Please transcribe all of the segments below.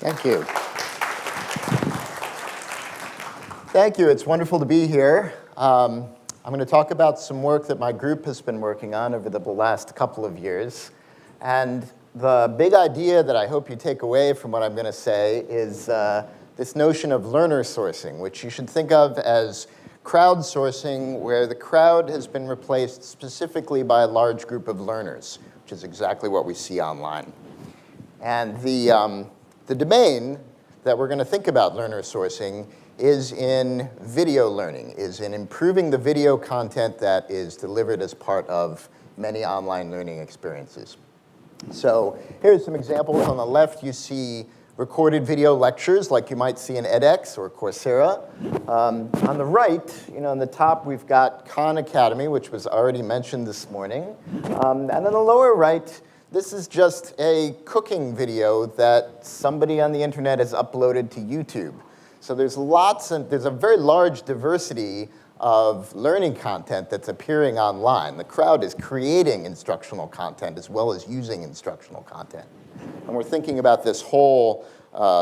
Thank you. Thank you. It's wonderful to be here. I'm going to talk about some work that my group has been working on over the last couple of years. And the big idea that I hope you take away from what I'm going to say is this notion of learner sourcing, which you should think of as crowdsourcing, where the crowd has been replaced specifically by a large group of learners, which is exactly what we see online. And the domain that we're going to think about learner sourcing is in video learning, is in improving the video content that is delivered as part of many online learning experiences. So here's some examples. On the left, you see recorded video lectures like you might see in edX or Coursera. On the right, on the top, we've got Khan Academy, which was already mentioned this morning. And on the lower right, this is just a cooking video that somebody on the internet has uploaded to YouTube. So there's a very large diversity of learning content that's appearing online. The crowd is creating instructional content as well as using instructional content. And we're thinking about this whole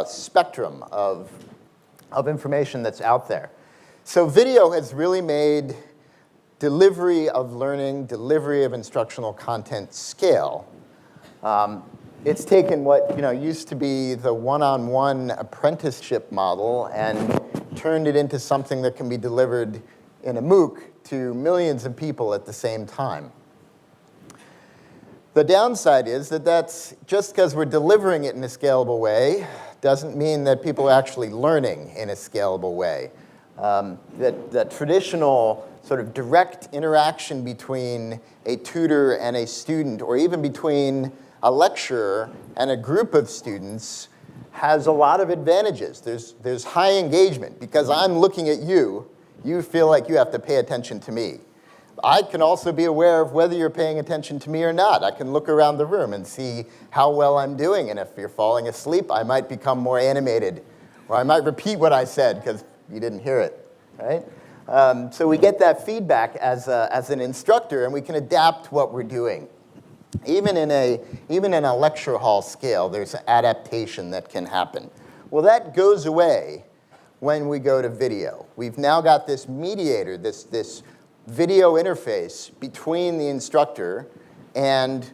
spectrum of information that's out there. So video has really made delivery of learning, delivery of instructional content scale. It's taken what used to be the one-on-one apprenticeship model and turned it into something that can be delivered in a MOOC to millions of people at the same time. The downside is that that's just because we're delivering it in a scalable way doesn't mean that people are actually learning in a scalable way. That traditional sort of direct interaction between a tutor and a student, or even between a lecturer and a group of students, has a lot of advantages. There's high engagement. Because I'm looking at you, you feel like you have to pay attention to me. I can also be aware of whether you're paying attention to me or not. I can look around the room and see how well I'm doing. And if you're falling asleep, I might become more animated. Or I might repeat what I said because you didn't hear it, right? So we get that feedback as an instructor, and we can adapt what we're doing. Even in a lecture hall scale, there's an adaptation that can happen. Well, that goes away when we go to video. We've now got this mediator, this video interface between the instructor and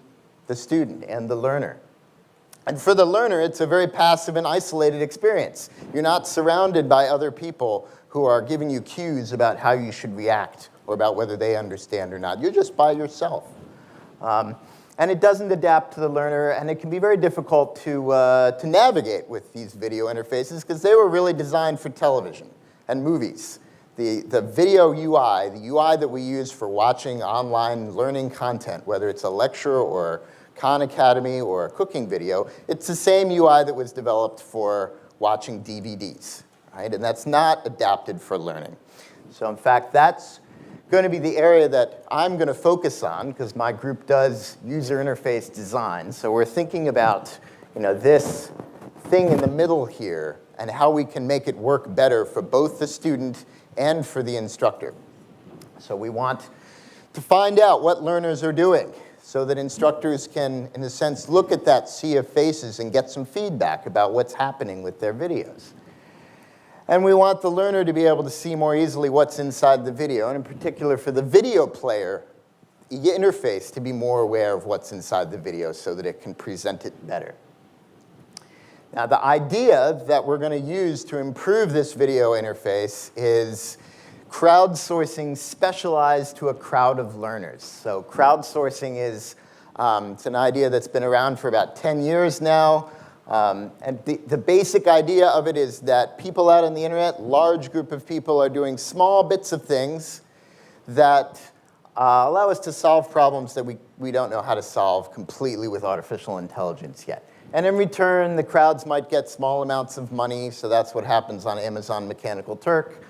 the student and the learner. And for the learner, it's a very passive and isolated experience. You're not surrounded by other people who are giving you cues about how you should react or about whether they understand or not. You're just by yourself. And it doesn't adapt to the learner, and it can be very difficult to navigate with these video interfaces because they were really designed for television and movies. The video UI, the UI that we use for watching online learning content, whether it's a lecture or Khan Academy or a cooking video, it's the same UI that was developed for watching DVDs, right? And that's not adapted for learning. So in fact, that's going to be the area that I'm going to focus on because my group does user interface design. So we're thinking about this thing in the middle here and how we can make it work better for both the student and for the instructor. So we want to find out what learners are doing so that instructors can, in a sense, look at that sea of faces and get some feedback about what's happening with their videos. And we want the learner to be able to see more easily what's inside the video, and in particular for the video player interface to be more aware of what's inside the video so that it can present it better. Now, the idea that we're going to use to improve this video interface is crowdsourcing specialized to a crowd of learners. So crowdsourcing is it's an idea that's been around for about 10 years now. And the basic idea of it is that people out on the internet, large group of people, are doing small bits of things that allow us to solve problems that we don't know how to solve completely with artificial intelligence yet. And in return, the crowds might get small amounts of money, so that's what happens on Amazon Mechanical Turk.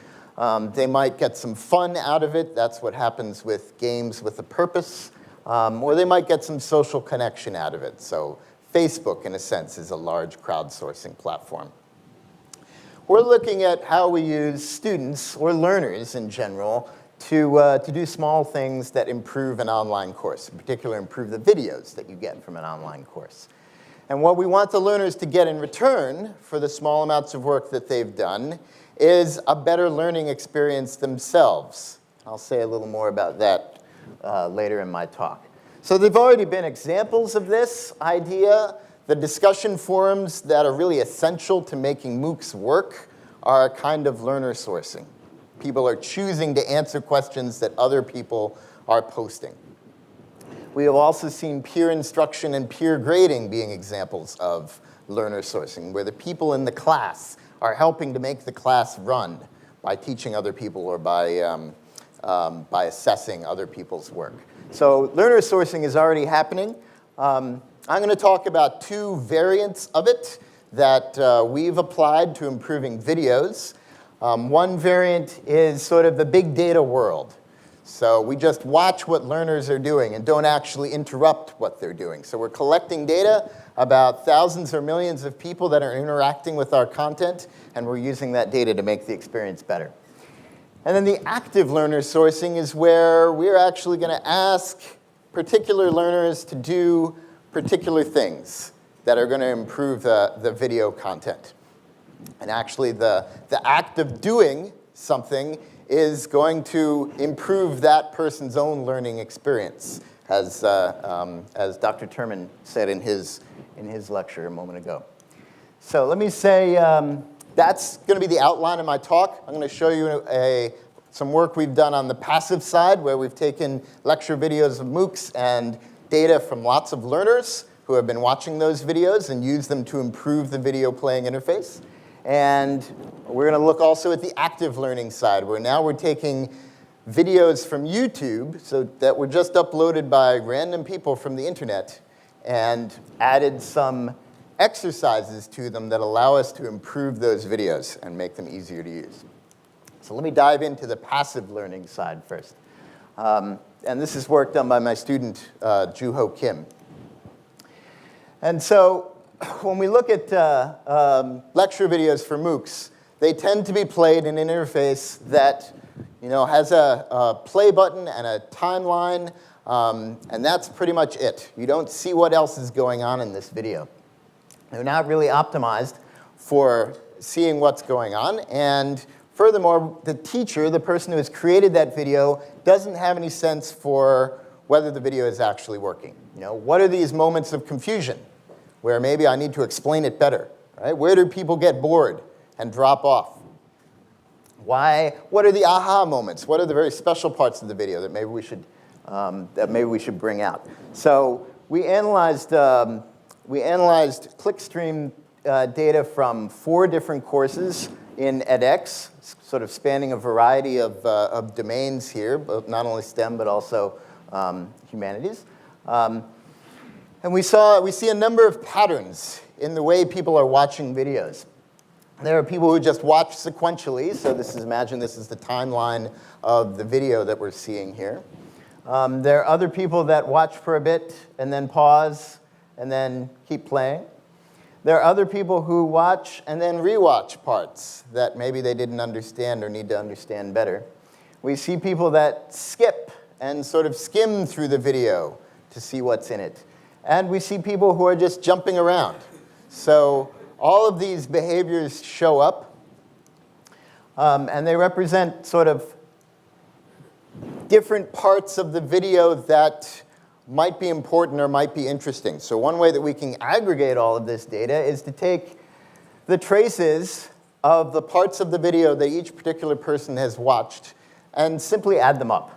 They might get some fun out of it. That's what happens with games with a purpose. Or they might get some social connection out of it. So Facebook, in a sense, is a large crowdsourcing platform. We're looking at how we use students, or learners in general, to do small things that improve an online course, in particular improve the videos that you get from an online course. And what we want the learners to get in return for the small amounts of work that they've done is a better learning experience themselves. I'll say a little more about that later in my talk. So there've already been examples of this idea. The discussion forums that are really essential to making MOOCs work are a kind of learner sourcing. People are choosing to answer questions that other people are posting. We have also seen peer instruction and peer grading being examples of learner sourcing, where the people in the class are helping to make the class run by teaching other people or by assessing other people's work. So learner sourcing is already happening. I'm going to talk about two variants of it that we've applied to improving videos. One variant is sort of the big data world. So we just watch what learners are doing and don't actually interrupt what they're doing. So we're collecting data about thousands or millions of people that are interacting with our content, and we're using that data to make the experience better. And then the active learner sourcing is where we're actually going to ask particular learners to do particular things that are going to improve the video content. And actually, the act of doing something is going to improve that person's own learning experience, as Dr. Terman said in his lecture a moment ago. So let me say that's going to be the outline of my talk. I'm going to show you some work we've done on the passive side, where we've taken lecture videos of MOOCs and data from lots of learners who have been watching those videos and used them to improve the video playing interface. And we're going to look also at the active learning side, where now we're taking videos from YouTube that were just uploaded by random people from the internet and added some exercises to them that allow us to improve those videos and make them easier to use. So let me dive into the passive learning side first. And this is work done by my student, CUHK Kim. And so when we look at lecture videos for MOOCs, they tend to be played in an interface that has a play button and a timeline, and that's pretty much it. You don't see what else is going on in this video. They're not really optimized for seeing what's going on, and furthermore, the teacher, the person who has created that video, doesn't have any sense for whether the video is actually working. What are these moments of confusion where maybe I need to explain it better? Right? Where do people get bored and drop off? What are the aha moments? What are the very special parts of the video that maybe we should bring out? So we analyzed clickstream data from 4 different courses in edX, sort of spanning a variety of domains here, not only STEM but also humanities. And we see a number of patterns in the way people are watching videos. There are people who just watch sequentially, so imagine this is the timeline of the video that we're seeing here. There are other people that watch for a bit and then pause and then keep playing. There are other people who watch and then rewatch parts that maybe they didn't understand or need to understand better. We see people that skip and sort of skim through the video to see what's in it. And we see people who are just jumping around. So all of these behaviors show up, and they represent sort of different parts of the video that might be important or might be interesting. So one way that we can aggregate all of this data is to take the traces of the parts of the video that each particular person has watched and simply add them up.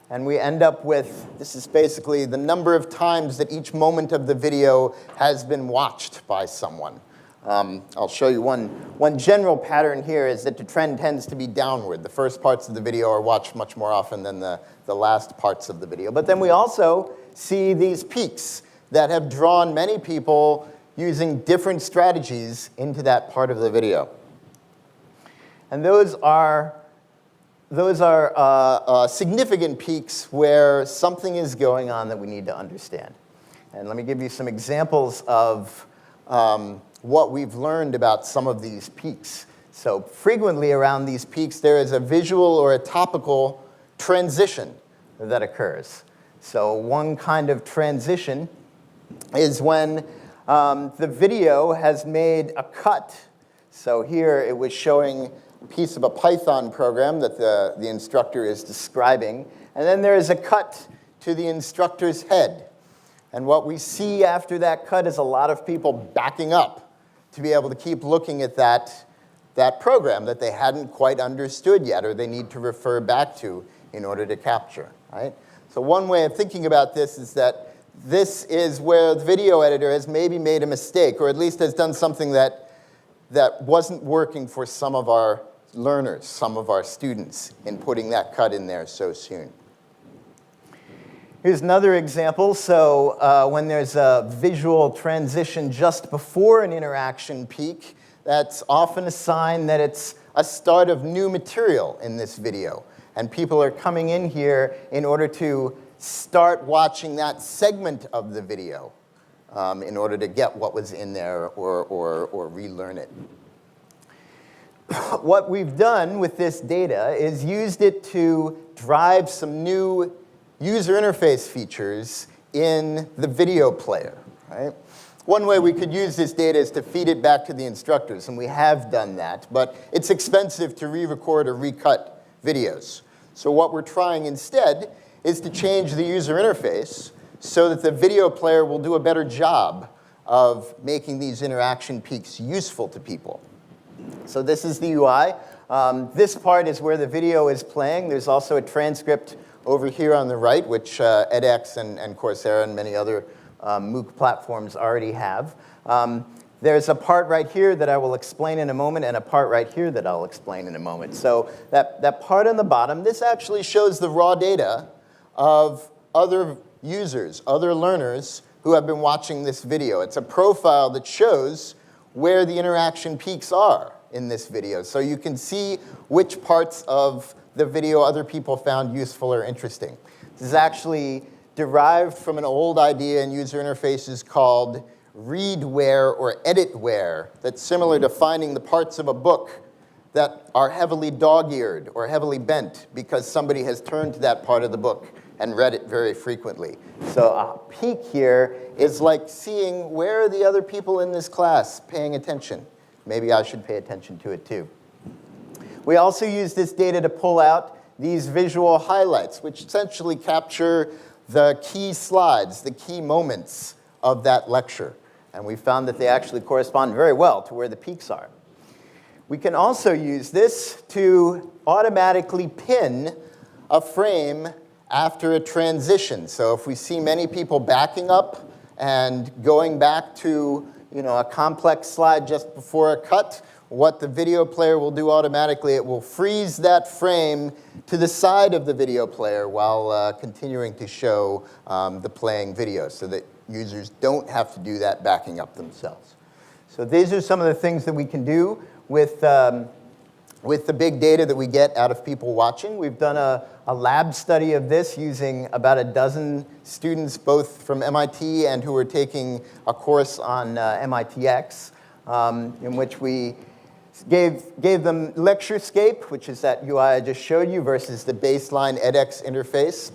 And we end up with, this is basically the number of times that each moment of the video has been watched by someone. I'll show you one general pattern here is that the trend tends to be downward. The first parts of the video are watched much more often than the last parts of the video. But then we also see these peaks that have drawn many people using different strategies into that part of the video. And those are significant peaks where something is going on that we need to understand. And let me give you some examples of what we've learned about some of these peaks. So frequently around these peaks, there is a visual or a topical transition that occurs. So one kind of transition is when the video has made a cut. So here it was showing a piece of a Python program that the instructor is describing. And then there is a cut to the instructor's head. And what we see after that cut is a lot of people backing up to be able to keep looking at that program that they hadn't quite understood yet or they need to refer back to in order to capture, right? So one way of thinking about this is that this is where the video editor has maybe made a mistake, or at least has done something that wasn't working for some of our learners, some of our students, in putting that cut in there so soon. Here's another example. So when there's a visual transition just before an interaction peak, that's often a sign that it's a start of new material in this video. And people are coming in here in order to start watching that segment of the video in order to get what was in there or relearn it. What we've done with this data is used it to drive some new user interface features in the video player, right? One way we could use this data is to feed it back to the instructors, and we have done that, but it's expensive to re-record or recut videos. So what we're trying instead is to change the user interface so that the video player will do a better job of making these interaction peaks useful to people. So this is the UI. This part is where the video is playing. There's also a transcript over here on the right, which edX and Coursera and many other MOOC platforms already have. There's a part right here that I will explain in a moment, and a part right here that I'll explain in a moment. So that part on the bottom, this actually shows the raw data of other users, other learners who have been watching this video. It's a profile that shows where the interaction peaks are in this video. So you can see which parts of the video other people found useful or interesting. This is actually derived from an old idea in user interfaces called readware or editware that's similar to finding the parts of a book that are heavily dog-eared or heavily bent because somebody has turned to that part of the book and read it very frequently. So a peak here is like seeing where are the other people in this class paying attention. Maybe I should pay attention to it too. We also use this data to pull out these visual highlights, which essentially capture the key slides, the key moments of that lecture. And we found that they actually correspond very well to where the peaks are. We can also use this to automatically pin a frame after a transition. So if we see many people backing up and going back to a complex slide just before a cut, what the video player will do automatically, it will freeze that frame to the side of the video player while continuing to show the playing video so that users don't have to do that backing up themselves. So these are some of the things that we can do with the big data that we get out of people watching. We've done a lab study of this using about a dozen students, both from MIT and who were taking a course on MITx, in which we gave them LectureScape, which is that UI I just showed you, versus the baseline edX interface,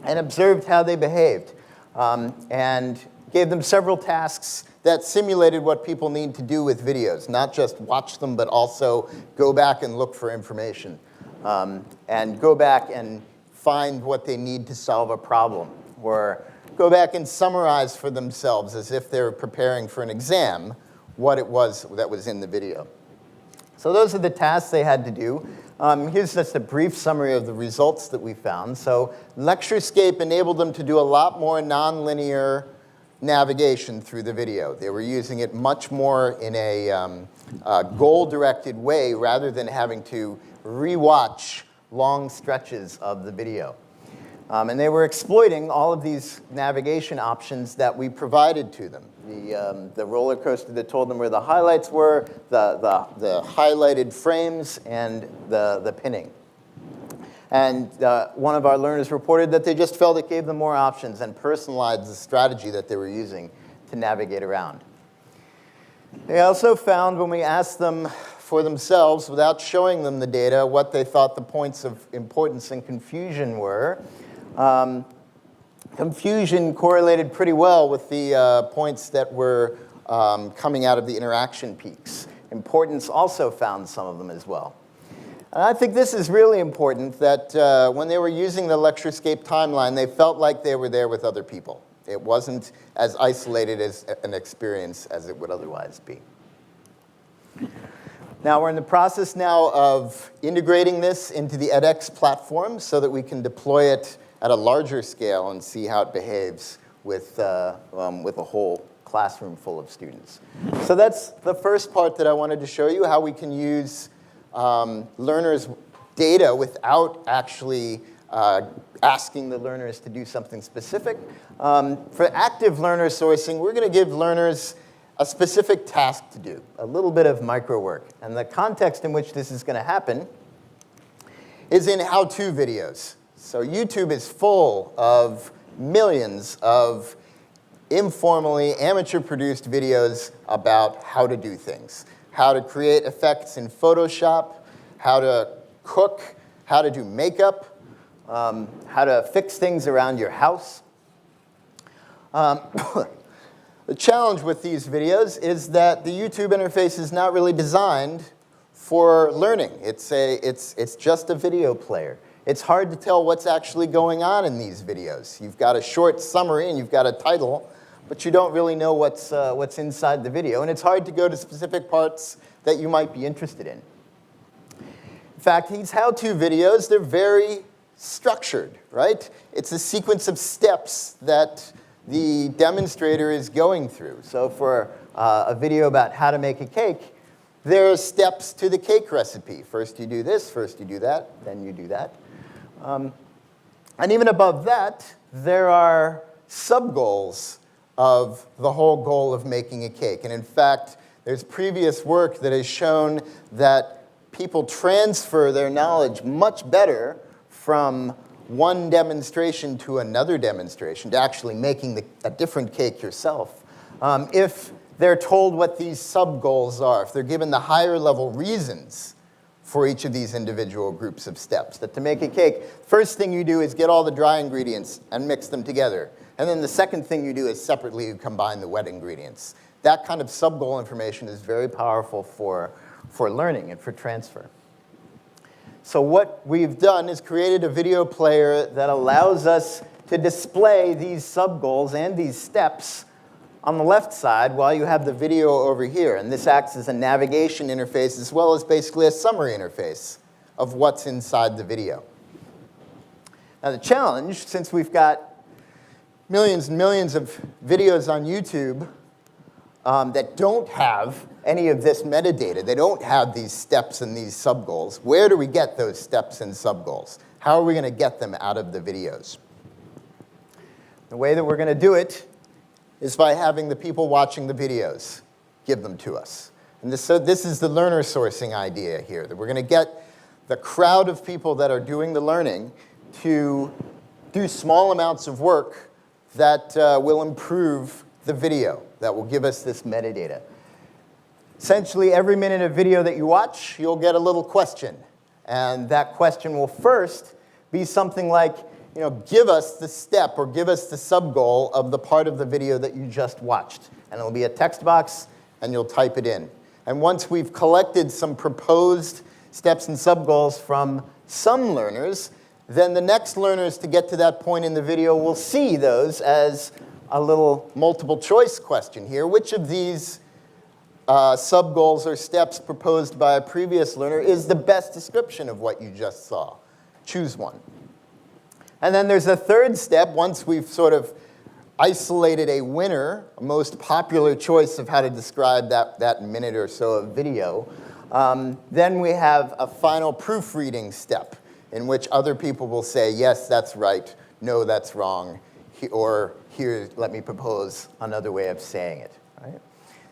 and observed how they behaved, and gave them several tasks that simulated what people need to do with videos, not just watch them, but also go back and look for information, and go back and find what they need to solve a problem, or go back and summarize for themselves as if they're preparing for an exam what it was that was in the video. So those are the tasks they had to do. Here's just a brief summary of the results that we found. So LectureScape enabled them to do a lot more nonlinear navigation through the video. They were using it much more in a goal-directed way rather than having to rewatch long stretches of the video. And they were exploiting all of these navigation options that we provided to them. The roller coaster that told them where the highlights were, the highlighted frames, and the pinning. And one of our learners reported that they just felt it gave them more options and personalized the strategy that they were using to navigate around. They also found when we asked them for themselves, without showing them the data, what they thought the points of importance and confusion were, confusion correlated pretty well with the points that were coming out of the interaction peaks. Importance also found some of them as well. And I think this is really important, that when they were using the LectureScape timeline, they felt like they were there with other people. It wasn't as isolated as an experience as it would otherwise be. Now, we're in the process now of integrating this into the edX platform so that we can deploy it at a larger scale and see how it behaves with a whole classroom full of students. So that's the first part that I wanted to show you, how we can use learners' data without actually asking the learners to do something specific. For active learner sourcing, we're going to give learners a specific task to do, a little bit of micro work. And the context in which this is going to happen is in how-to videos. So YouTube is full of millions of informally amateur-produced videos about how to do things, how to create effects in Photoshop, how to cook, how to do makeup, how to fix things around your house. The challenge with these videos is that the YouTube interface is not really designed for learning. It's just a video player. It's hard to tell what's actually going on in these videos. You've got a short summary and you've got a title, but you don't really know what's inside the video. And it's hard to go to specific parts that you might be interested in. In fact, these how-to videos, they're very structured, right? It's a sequence of steps that the demonstrator is going through. So for a video about how to make a cake, there are steps to the cake recipe. First you do this, first you do that, then you do that. And even above that, there are sub-goals of the whole goal of making a cake. And in fact, there's previous work that has shown that people transfer their knowledge much better from one demonstration to another demonstration, to actually making a different cake yourself, if they're told what these sub-goals are, if they're given the higher level reasons for each of these individual groups of steps. That to make a cake, first thing you do is get all the dry ingredients and mix them together. And then the second thing you do is separately you combine the wet ingredients. That kind of sub-goal information is very powerful for learning and for transfer. So what we've done is created a video player that allows us to display these sub-goals and these steps on the left side while you have the video over here. And this acts as a navigation interface as well as basically a summary interface of what's inside the video. Now the challenge, since we've got millions and millions of videos on YouTube that don't have any of this metadata, they don't have these steps and these sub-goals, where do we get those steps and sub-goals? How are we going to get them out of the videos? The way that we're going to do it is by having the people watching the videos give them to us. And so this is the learner sourcing idea here, that we're going to get the crowd of people that are doing the learning to do small amounts of work that will improve the video, that will give us this metadata. Essentially, every minute of video that you watch, you'll get a little question. And that question will first be something like, give us the step or give us the sub-goal of the part of the video that you just watched. And it'll be a text box, and you'll type it in. And once we've collected some proposed steps and sub-goals from some learners, then the next learners to get to that point in the video will see those as a little multiple choice question here. Which of these sub-goals or steps proposed by a previous learner is the best description of what you just saw? Choose one. And then there's a third step. Once we've sort of isolated a winner, a most popular choice of how to describe that minute or so of video, then we have a final proofreading step in which other people will say, yes, that's right, no, that's wrong, or here, let me propose another way of saying it. Right?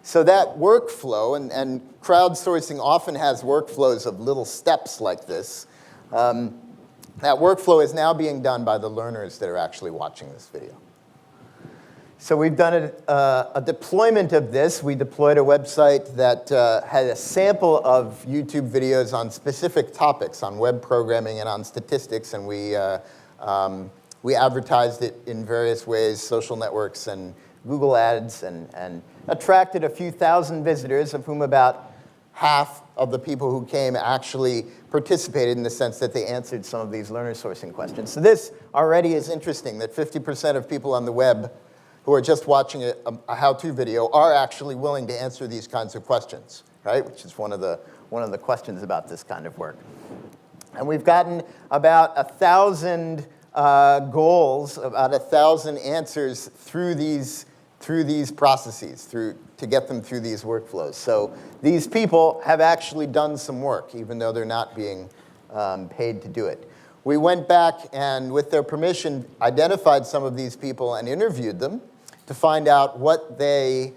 So that workflow, and crowdsourcing often has workflows of little steps like this. That workflow is now being done by the learners that are actually watching this video. So we've done a deployment of this. We deployed a website that had a sample of YouTube videos on specific topics, on web programming and on statistics, and we We advertised it in various ways, social networks and Google ads, and attracted a few thousand visitors, of whom about half of the people who came actually participated in the sense that they answered some of these learner sourcing questions. So this already is interesting, that 50% of people on the web who are just watching a how-to video are actually willing to answer these kinds of questions, right? Which is one of the questions about this kind of work. And we've gotten about 1,000 goals, about 1,000 answers through these processes, to get them through these workflows. So these people have actually done some work, even though they're not being paid to do it. We went back and, with their permission, identified some of these people and interviewed them to find out what they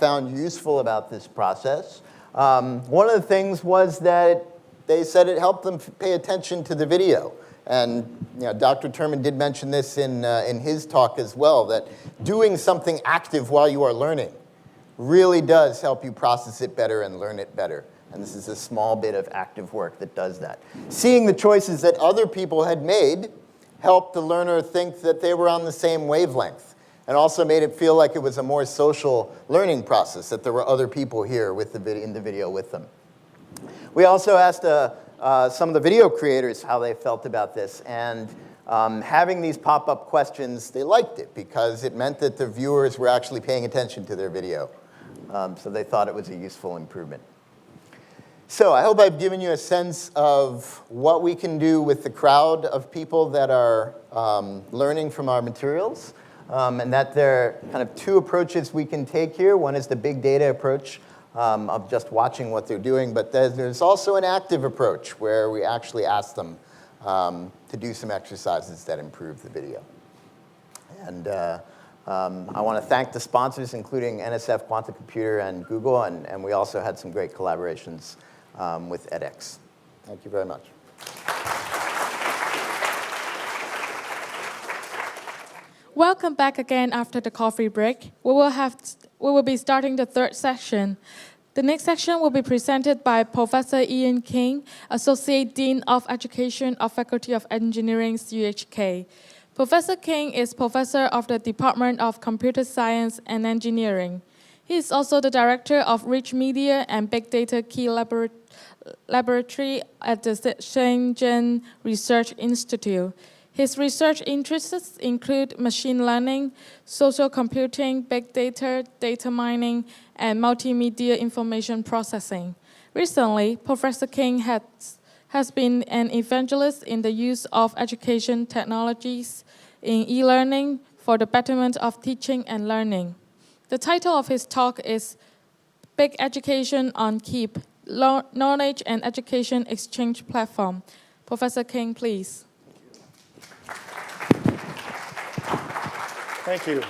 found useful about this process. One of the things was that they said it helped them pay attention to the video. And Dr. Terman did mention this in his talk as well, that doing something active while you are learning really does help you process it better and learn it better. And this is a small bit of active work that does that. Seeing the choices that other people had made helped the learner think that they were on the same wavelength, and also made it feel like it was a more social learning process, that there were other people here in the video with them. We also asked some of the video creators how they felt about this, and having these pop-up questions, they liked it because it meant that the viewers were actually paying attention to their video. So they thought it was a useful improvement. So I hope I've given you a sense of what we can do with the crowd of people that are learning from our materials, and that there are kind of two approaches we can take here. One is the big data approach, of just watching what they're doing, but there's also an active approach where we actually ask them to do some exercises that improve the video. And I want to thank the sponsors, including NSF Quantum Computer and Google, and we also had some great collaborations with edX. Thank you very much. Welcome back again after the coffee break. We will be starting the third section. The next section will be presented by Professor Ian King, Associate Dean of Education of Faculty of Engineering, CUHK. Professor King is Professor of the Department of Computer Science and Engineering. He is also the Director of Rich Media and Big Data Key Laboratory at the Shenzhen Research Institute. His research interests include machine learning, social computing, big data, data mining, and multimedia information processing. Recently, Professor King has been an evangelist in the use of education technologies in e-learning for the betterment of teaching and learning. The title of his talk is Big Education on KEEP, Knowledge and Education Exchange Platform. Professor King, please. Thank you.